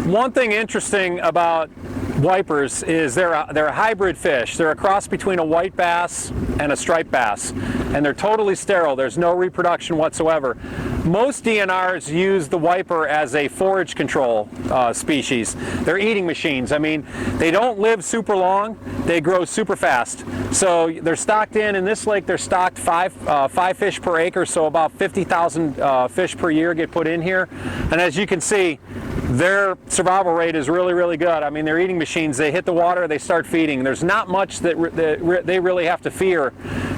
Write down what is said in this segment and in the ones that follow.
One thing interesting about wipers is they're a hybrid fish. They're a cross between a white bass and a striped bass, and they're totally sterile. There's no reproduction whatsoever. Most DNRs use the wiper as a forage control species. They're eating machines. I mean, they don't live super long. They grow super fast. So they're stocked in this lake. They're stocked five fish per acre, so about 50,000 fish per year get put in here. And as you can see, their survival rate is really, really good. I mean, they're eating machines. They hit the water, they start feeding. There's not much that they really have to fear.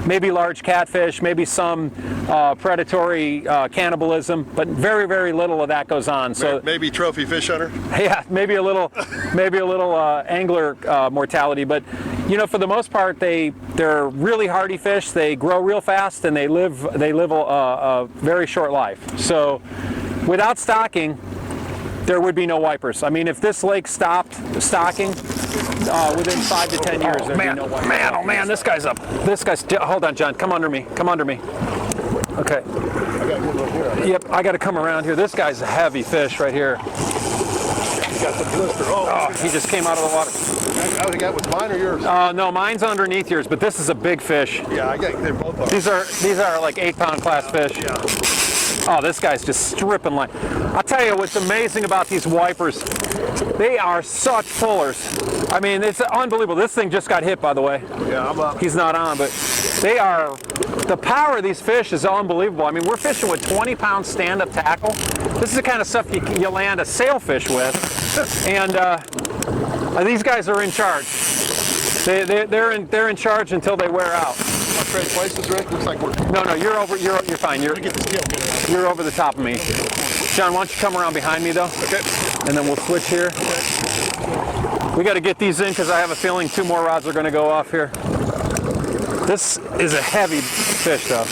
Maybe large catfish, maybe some predatory cannibalism, but very, very little of that goes on. So maybe trophy fish hunter. Yeah, maybe a little angler mortality. But you know, for the most part, they're really hardy fish. They grow real fast, and they live a very short life. So without stocking, there would be no wipers. I mean, if this lake stopped stocking, within 5 to 10 years, there'd be no wipers. Man, oh man, this guy's up. Hold on, John, come under me. Come under me. Okay. Yep, I got to come around here. This guy's a heavy fish right here. You got the blister. Oh, he just came out of the water. I think that was mine or yours? No, mine's underneath yours, but this is a big fish. Yeah, they're both are. These are like 8-pound class fish. Yeah. Oh, this guy's just stripping line. I'll tell you what's amazing about these wipers. They are such pullers. I mean, it's unbelievable. This thing just got hit, by the way. Yeah, I'm up. He's not on, but the power of these fish is unbelievable. I mean, we're fishing with 20-pound stand-up tackle. This is the kind of stuff you land a sailfish with. And these guys are in charge. They're in charge until they wear out. Trade places, Rick? Looks like we're... No, you're fine. You're over the top of me. John, why don't you come around behind me, though? Okay. And then we'll switch here. Okay. We got to get these in because I have a feeling 2 more rods are going to go off here. This is a heavy fish, though.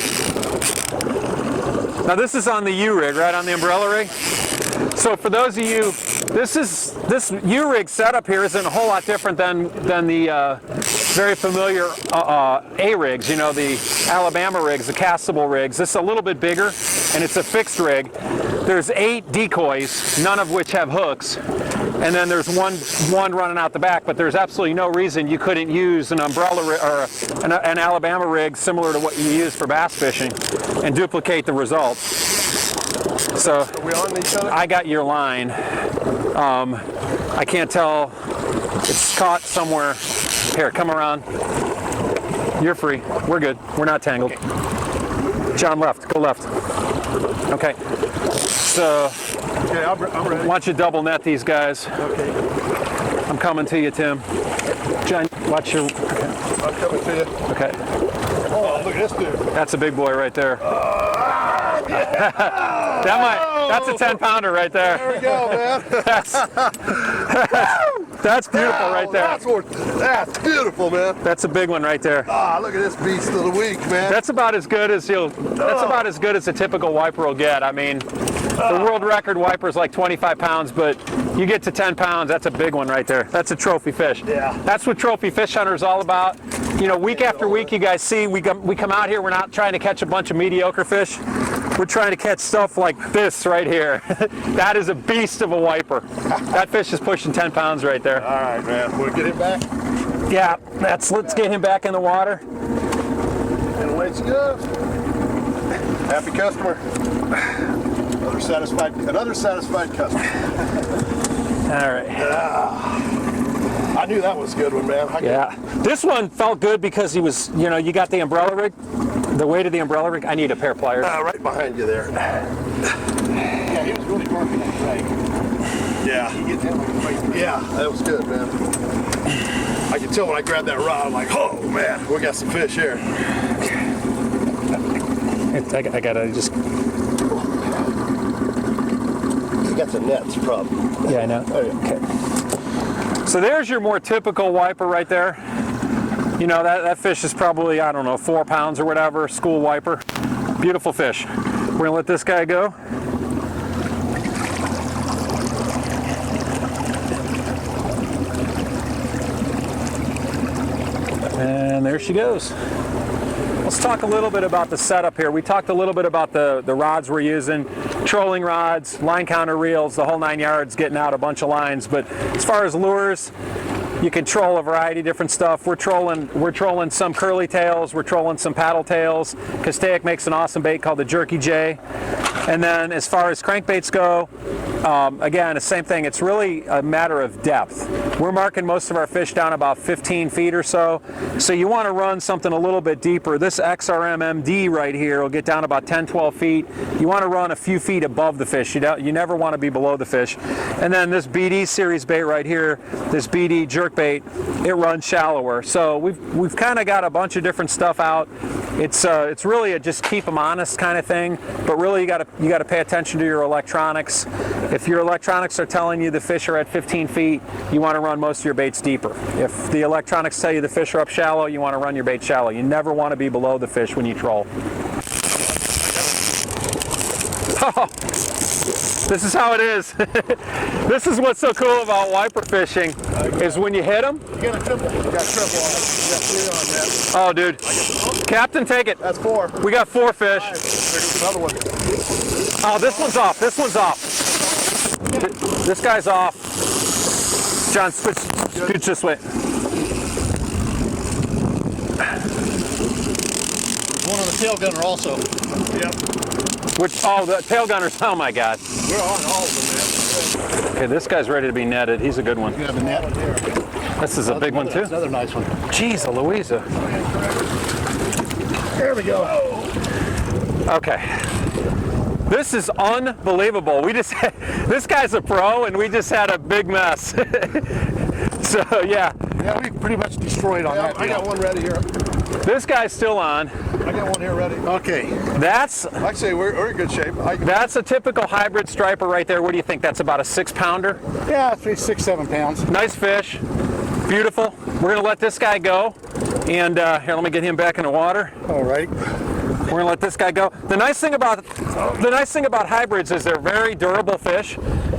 Now, this is on the U-rig, right? On the umbrella rig. So for those of you, this U-rig setup here isn't a whole lot different than the very familiar A-rigs, you know, the Alabama rigs, the castable rigs. This is a little bit bigger, and it's a fixed rig. There's 8 decoys, none of which have hooks, and then there's one running out the back, but there's absolutely no reason you couldn't use an umbrella rig or an Alabama rig similar to what you use for bass fishing and duplicate the results. So are we on each other? I got your line. I can't tell. It's caught somewhere. Here, come around. You're free. We're good. We're not tangled. Okay. John, left. Go left. Okay. So, okay, I'm ready. Why don't you double net these guys? Okay. I'm coming to you, Tim. John, watch your... Okay. I'm coming to you. Okay. Oh, look at this dude. That's a big boy right there. That's a 10-pounder right there. There we go, man. That's beautiful right there. That's beautiful, man. That's a big one right there. Ah, look at this beast of the week, man. That's about as good as a typical wiper will get. I mean, the world record wiper is like 25 pounds, but you get to 10 pounds, that's a big one right there. That's a trophy fish. Yeah. That's what trophy fish hunter is all about. You know, week after week, you guys see, we come out here, we're not trying to catch a bunch of mediocre fish. We're trying to catch stuff like this right here. That is a beast of a wiper. That fish is pushing 10 pounds right there. All right, man. We'll get him back? Yeah, let's get him back in the water. And away it goes. Happy customer. Another satisfied customer. All right. I knew that was a good one, man. Yeah. This one felt good because he was, you know, you got the umbrella rig, the weight of the umbrella rig. I need a pair of pliers. Right behind you there. Yeah, he was really working that drag. Yeah. Yeah, that was good, man. I could tell when I grabbed that rod, I'm like, oh, man, we got some fish here. I gotta just... You got the nets, probably. Yeah, I know. Oh, yeah. Okay. So there's your more typical wiper right there. You know, that fish is probably, I don't know, 4 pounds or whatever, school wiper. Beautiful fish. We're gonna let this guy go. And there she goes. Well, let's talk a little bit about the setup here. We talked a little bit about the rods we're using, trolling rods, line counter reels, the whole 9 yards, getting out a bunch of lines. But as far as lures, you can troll a variety of different stuff. We're trolling some curly tails, we're trolling some paddle tails. Castaic makes an awesome bait called the Jerky J. And then as far as crankbaits go, again, the same thing. It's really a matter of depth. We're marking most of our fish down about 15 feet or so. So you want to run something a little bit deeper. This XRM MD right here will get down about 10, 12 feet. You want to run a few feet above the fish. You never want to be below the fish. And then this BD series bait right here, this BD jerk bait, it runs shallower. So we've kind of got a bunch of different stuff out. It's really a just keep them honest kind of thing. But really you got to pay attention to your electronics. If your electronics are telling you the fish are at 15 feet, you want to run most of your baits deeper. If the electronics tell you the fish are up shallow, you want to run your bait shallow. You never want to be below the fish when you troll. Oh, this is how it is. This is what's so cool about wiper fishing, is when you hit them. You got a triple. You got triple on it. You got 3 on that. Oh, dude. Captain, take it. That's 4. We got 4 fish. There's another one. Oh, this one's off. This one's off. This guy's off. John, scooch this way. There's one on the tail gunner also. Yep. The tail gunners. Oh my God. We're on all of them, man. Okay, this guy's ready to be netted. He's a good one. You have a net here. This is a big one too. That's another nice one. Jeez, Louisa. There we go. Okay. This is unbelievable. This guy's a pro, and we just had a big mess. So yeah. Yeah, we pretty much destroyed on that. I got one ready here. This guy's still on. I got one here ready. Okay. That's. Like I say, we're in good shape. That's a typical hybrid striper right there. What do you think? That's about a 6-pounder. Yeah, 6, 7 pounds. Nice fish. Beautiful. We're gonna let this guy go, and here, let me get him back in the water. All right. We're gonna let this guy go. The nice thing about hybrids is they're very durable fish.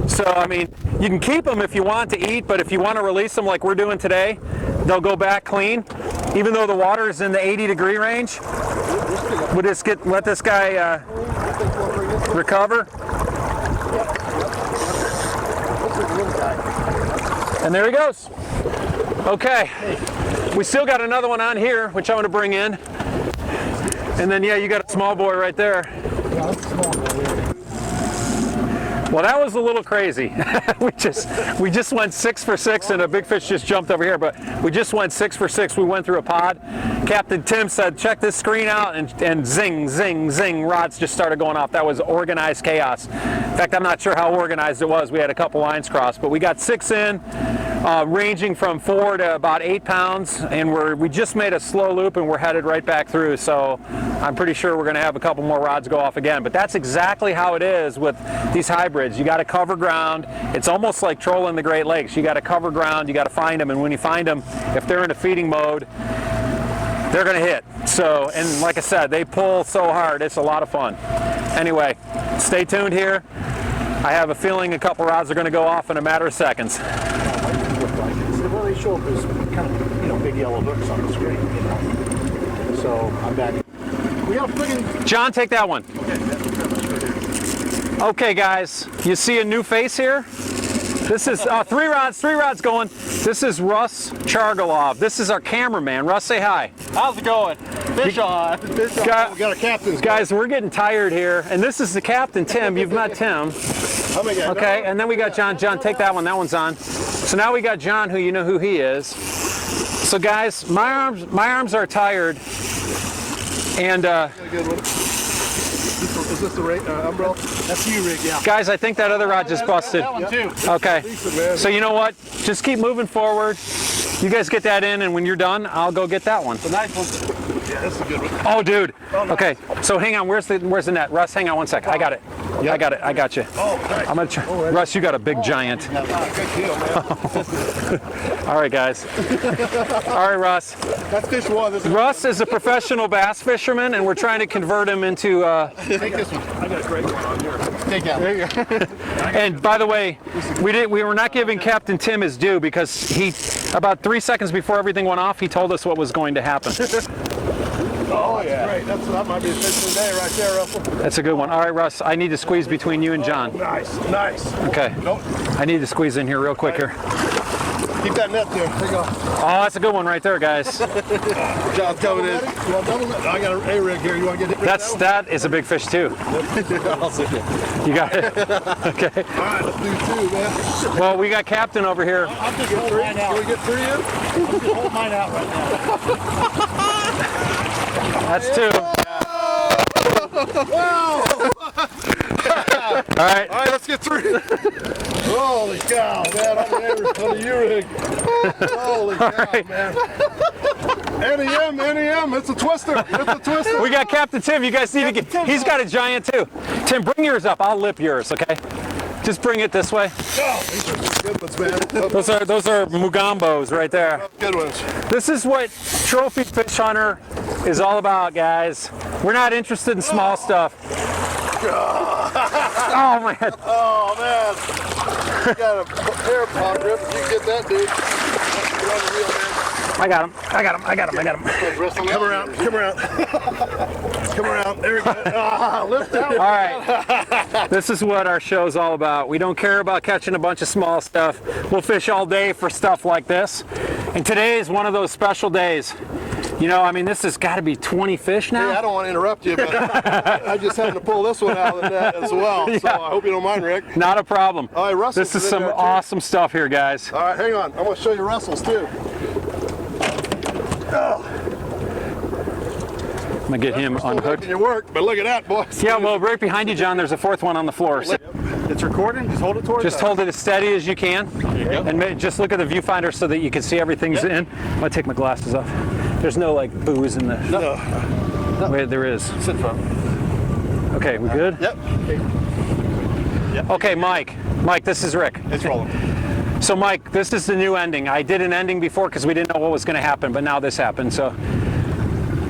So I mean, you can keep them if you want to eat, but if you want to release them like we're doing today, they'll go back clean. Even though the water is in the 80-degree range, we'll just let this guy recover. And there he goes. Okay, we still got another one on here, which I'm gonna bring in. And then, yeah, you got a small boy right there. Yeah, that's a small boy here. Well, that was a little crazy. we just went 6 for 6, and a big fish just jumped over here, but we just went 6 for 6. We went through a pod. Captain Tim said, check this screen out, and zing, zing, zing, rods just started going off. That was organized chaos. In fact, I'm not sure how organized it was. We had a couple lines crossed, but we got 6 in, ranging from 4 to about 8 pounds, and we just made a slow loop, and we're headed right back through, so I'm pretty sure we're gonna have a couple more rods go off again. But that's exactly how it is with these hybrids. You got to cover ground. It's almost like trolling the Great Lakes. You got to cover ground, you got to find them, and when you find them, if they're in a feeding mode, they're going to hit. So, and like I said, they pull so hard, it's a lot of fun. Anyway, stay tuned here. I have a feeling a couple rods are going to go off in a matter of seconds. Well, they show up as kind of, big yellow hooks on the screen, So I'm back. We got friggin'... John, take that one. Okay, guys, you see a new face here? This is 3 rods going. This is Russ Chargalov. This is our cameraman. Russ, say hi. How's it going? Fish on. We got a captain. Guys, we're getting tired here, and this is the captain, Tim. You've met Tim. Okay, and then we got John. John, take that one. That one's on. So now we got John, who you know who he is. So guys, my arms are tired, and Is this the umbrella? That's you, Rick, yeah. Guys, I think that other rod just busted. That one too. Okay. So you know what? Just keep moving forward. You guys get that in, and when you're done, I'll go get that one. The nice one. Yeah, that's a good one. Oh, dude. Okay. So hang on. Where's the net? Russ, hang on one sec. I got it. Yep. I got it. I got you. Oh, nice. I'm gonna try. Russ, you got a big giant. Good deal, man. All right, guys. All right, Russ. That's fish one. Russ is a professional bass fisherman, and we're trying to convert him into. Take this one. I got a great one on here. Take that. There you go. And by the way, we were not giving Captain Tim his due because he, about 3 seconds before everything went off, he told us what was going to happen. Oh, yeah. Great. That might be a fish of the day right there, Russell. That's a good one. All right, Russ, I need to squeeze between you and John. Nice, nice. Okay. Nope. I need to squeeze in here real quick here. Keep that net there. There you go. Oh, that's a good one right there, guys. John's coming in. You want double net? I got an A-rig here. You want to get it? That is a big fish too. I'll see you. You got it? Okay. All right, let's do two, man. Well, we got Captain over here. I'm just holding mine out. Can we get three in? I'm just holding mine out right now. That's two. Wow! All right. All right, let's get three. Holy cow, man. On the U-rig. Holy cow, right. man. NEM, it's a twister. It's a twister. We got Captain Tim. You guys need to get. He's got a giant too. Tim, bring yours up. I'll lip yours, okay? Just bring it this way. Oh, these are good ones, man. Those are Mugambos right there. Good ones. This is what Trophy Fish Hunter is all about, guys. We're not interested in small stuff. Oh man. Oh, man. You got a pair of paw grip. You can get that, dude. Get on the reel, man. I got him. Come around. Come around. There we go. Lift out. All right. This is what our show's all about. We don't care about catching a bunch of small stuff. We'll fish all day for stuff like this. And today is one of those special days. You know, I mean, this has got to be 20 fish now. Hey, I don't want to interrupt you, but I just happened to pull this one out of the net as well. Yeah. So I hope you don't mind, Rick. Not a problem. All right, Russell's This is in some there, too. awesome stuff here, guys. All right, hang on. I'm going to show you Russell's too. Oh, I'm going to get him still unhooked. making your work, but look at that, boys. Yeah, well, right behind you, John, there's a fourth one on the floor. So It's recording. Just hold it towards just us. hold it as steady as you can. And just look at the viewfinder so that you can see everything's in. I'm going to take my glasses off. There's no, like, booze in the... No. Wait, there is. Sit front. Okay, we good? Yep. Okay, Mike. Mike, this is Rick. It's rolling. So, Mike, this is the new ending. I did an ending before because we didn't know what was going to happen, but now this happened. So,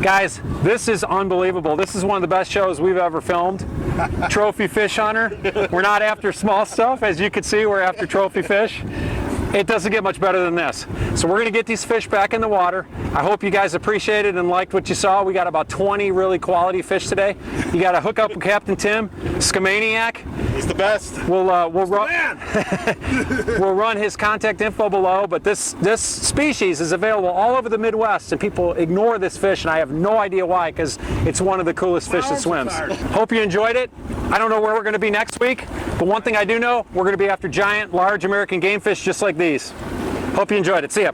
guys, this is unbelievable. This is one of the best shows we've ever filmed. Trophy Fish Hunter. We're not after small stuff. As you can see, we're after trophy fish. It doesn't get much better than this. So we're going to get these fish back in the water. I hope you guys appreciated and liked what you saw. We got about 20 really quality fish today. You got to hook up with Captain Tim, Scamaniac. He's the best. We'll run. Man. We'll run his contact info below. But this species is available all over the Midwest, and people ignore this fish, and I have no idea why, because it's one of the coolest fish that swims. Hope you enjoyed it. I don't know where we're going to be next week, but one thing I do know, we're going to be after giant, large American game fish just like these. Hope you enjoyed it. See ya.